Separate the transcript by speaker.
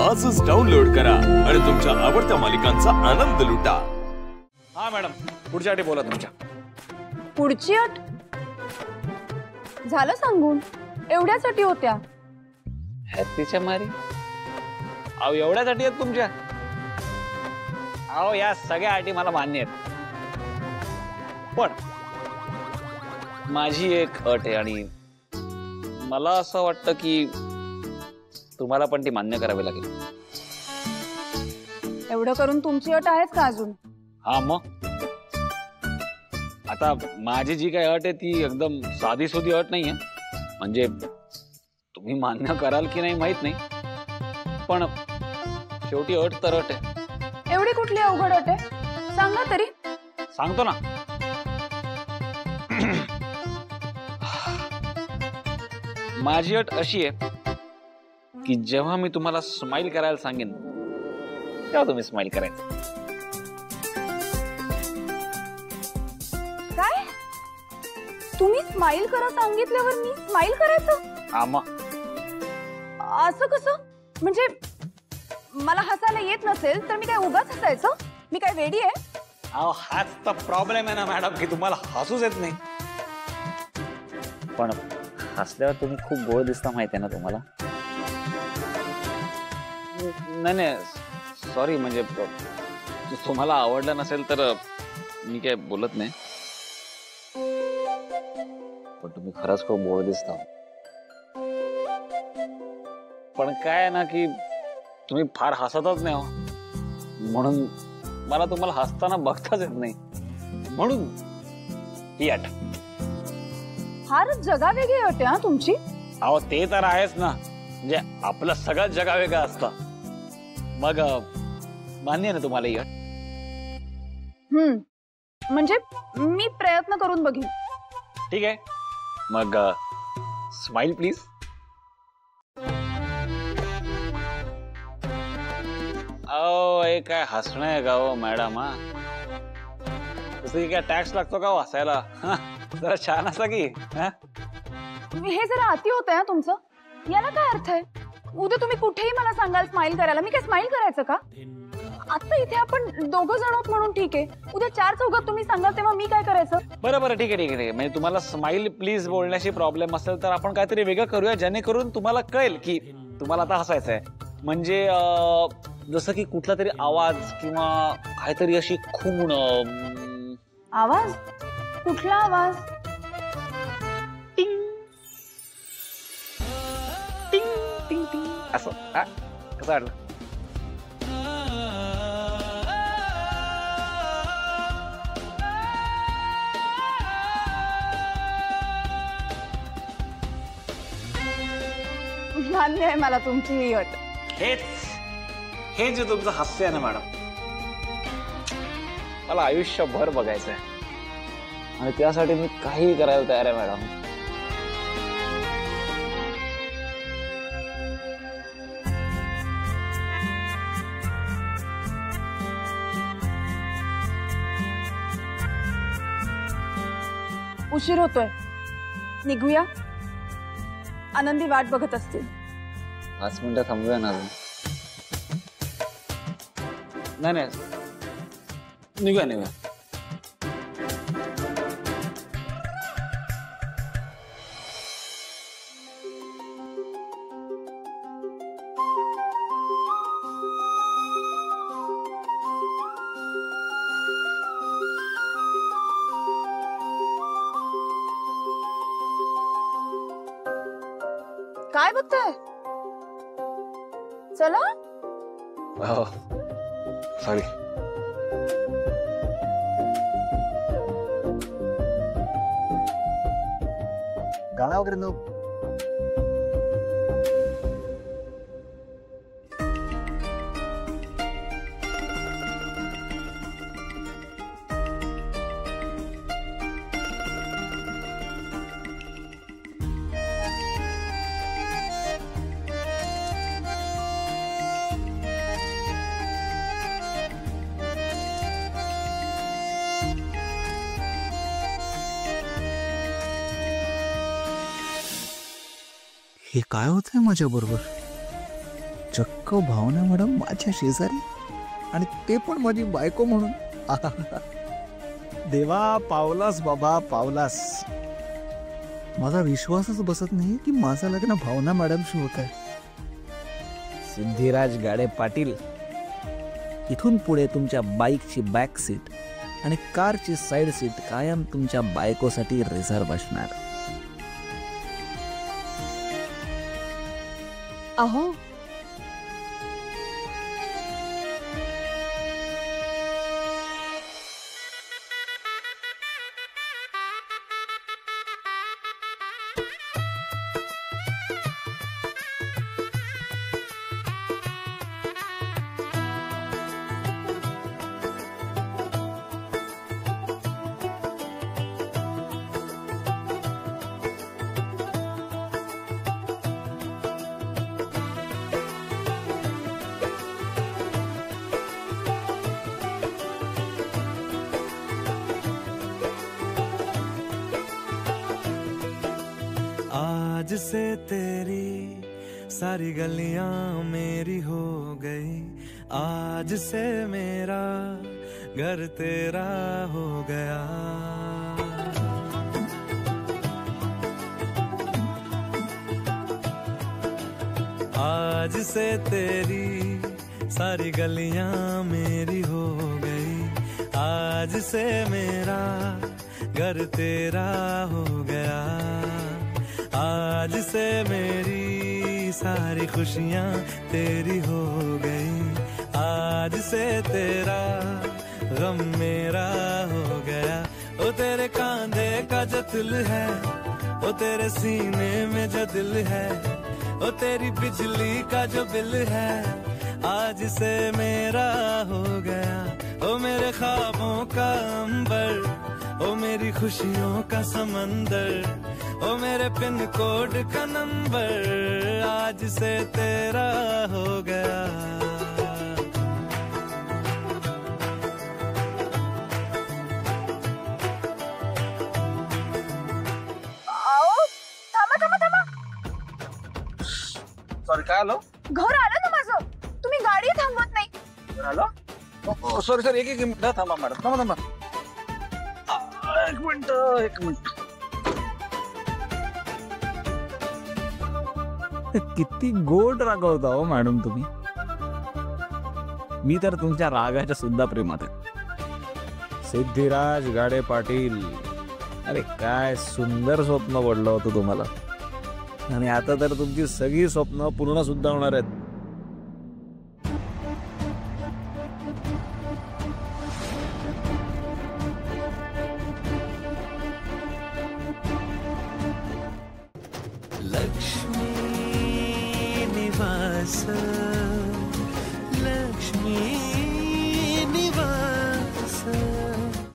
Speaker 1: आजच डाउनलोड करा आणि तुमच्या आवडत्या मालिकांचा आनंद लुटा।
Speaker 2: हा मॅडम, पुढच्या अटी बोला तुमच्या।
Speaker 3: पुढची अट झालं सांगून, एवढ्याच अटी होत्या।
Speaker 2: हॅपीच्या मारी अहो एवढ्याच अटी आहेत तुमच्या? अहो या सगळ्या अटी मला मान्य आहेत, पण माझी एक अट आहे आणि मला असं वाटतं की तुम्हाला पण ती मान्य करावी लागेल।
Speaker 3: एवढं करून तुमची अट आहेच का अजून?
Speaker 2: हा मग आता माझी जी काही अट आहे ती एकदम साधी सुधी अट नाहीये, म्हणजे तुम्ही मान्य कराल की नाही माहित नाही, पण शेवटी अट तर अट आहे।
Speaker 3: एवढी कुठली अवघड अट आहे, सांगा तरी।
Speaker 2: सांगतो ना। माझी अट अशी आहे की जेव्हा मी तुम्हाला स्माइल करायला सांगेन तेव्हा तुम्ही स्माइल करायचं।
Speaker 3: काय? तुम्ही स्माइल करा सांगितल्यावर मी स्माइल करायचं?
Speaker 2: आमा
Speaker 3: असं कसं? म्हणजे मला हसायला येत नसेल तर मी काय उगाच हसायचं? मी काय वेडी आहे?
Speaker 2: अहो हाच तर प्रॉब्लेम आहे ना मॅडम की तुम्हाला हसूच येत नाही, पण हसल्यावर तुम्ही खूप गोड दिसता, माहिती आहे ना तुम्हाला? नाही नाही सॉरी, म्हणजे तुम्हाला आवडलं नसेल तर मी काय बोलत नाही, पण तुम्ही खरंच खूप गोड दिसता। पण काय आहे ना की तुम्ही फार हसतच नाही हो, म्हणून मला तुम्हाला हसताना बघताच येत नाही, म्हणून ही अट।
Speaker 3: फारच जगावेगळी अट आहे तुमची।
Speaker 2: अहो ते तर आहेच ना, म्हणजे आपलं सगळं जगावेगळं असतं, मग मान्य ना तुम्हाला ही अट?
Speaker 3: म्हणजे मी प्रयत्न करून बघीन।
Speaker 2: ठीक आहे, मग स्माइल प्लीज। अहो हे काय हसणं आहे का हो मॅडम? हा तसं काय टॅक्स लागतो का हसायला? जरा छान असा की
Speaker 3: हे जरा अति होत आहे तुमचं, याला काय अर्थ आहे? उद्या तुम्ही कुठेही मला सांगाल स्माइल करायला, मी काय स्माइल करायचं का? आता इथे आपण दोघं जण आहोत म्हणून ठीक आहे, उद्या चार चौघात तुम्ही सांगाल तेव्हा मी काय करायचं?
Speaker 2: बरं बरं ठीक आहे ठीक आहे, म्हणजे तुम्हाला स्माइल प्लीज बोलण्याशी प्रॉब्लेम असेल तर आपण काहीतरी वेगळं करूया, जेणेकरून तुम्हाला कळेल की तुम्हाला आता हसायचं आहे। म्हणजे जसं की कुठला तरी आवाज किंवा काहीतरी अशी खूण।
Speaker 3: आवाज? कुठला आवाज?
Speaker 2: टिंग टिंग टिंग टिंग असं कसं वाटलं?
Speaker 3: मान्य आहे मला तुमची ही अट।
Speaker 2: हे जे तुमचं हास्य आहे ना मॅडम, मला आयुष्यभर बघायचं आहे आणि त्यासाठी मी काही करायला तयार आहे मॅडम।
Speaker 3: उशीर होतोय, निघूया। आनंदी वाट बघत असतील।
Speaker 2: 5 मिनिटं थांबूया ना अजून? नाही नाही निघूया निघूया।
Speaker 3: काय बघताय? चला।
Speaker 2: सॉरी।
Speaker 4: गाणं वगैरे नको?
Speaker 5: हे काय होतंय माझ्या बरोबर?
Speaker 4: चक्क भावना मॅडम माझ्या शेजारी आणि ते पण माझी बायको म्हणून. देवा, पावलास बाबा, पावलास. माझा विश्वासच बसत नाही की माझं लग्न भावना मॅडमशी होत आहे. सिद्धिराज गाडे पाटील, इथून पुढे तुमच्या बाईकची बॅक सीट आणि कारची साईड सीट कायम तुमच्या बायकोसाठी रिझर्व असणार.
Speaker 3: अहो,
Speaker 5: आज से तेरी सारी गलियां मेरी हो गई, आज से मेरा घर तेरा हो गया. आज से तेरी सारी गलियां मेरी हो गई, आज से मेरा घर तेरा हो गया. आज से मेरी सारी खुशियां तेरी हो गई, आज से तेरा गम मेरा हो गया. ओ तेरे कांधे का जो दिल है, ओ तेरे सीने में जो दिल है, ओ तेरी बिजली का जो बिल है, आज से मेरा हो गया. ओ मेरे ख्वाबों का अंबर, ओ मेरी खुशियों का समंदर, ओ मेरे पिन कोड का नंबर, आज से तेरा हो गया.
Speaker 3: अहो, थांबा थांबा थांबा.
Speaker 2: सॉरी, काय आलो?
Speaker 3: घर आलं ना माझं. तुम्ही गाडी थांबवत नाही.
Speaker 2: आलो? सॉरी सॉरी, एक मिनिट थांबा मॅडम, थांबा थांबा. एक मिनिट.
Speaker 4: किती गोड रागवता हो मॅडम तुम्ही. मी तर तुमच्या रागाच्या सुद्धा प्रेमात आहे. सिद्धिराज गाडे पाटील, अरे काय सुंदर स्वप्न पडलं होतं तुम्हाला, आणि आता तर तुमची सगळी स्वप्न पूर्ण सुद्धा होणार आहेत.
Speaker 5: लक्ष्मी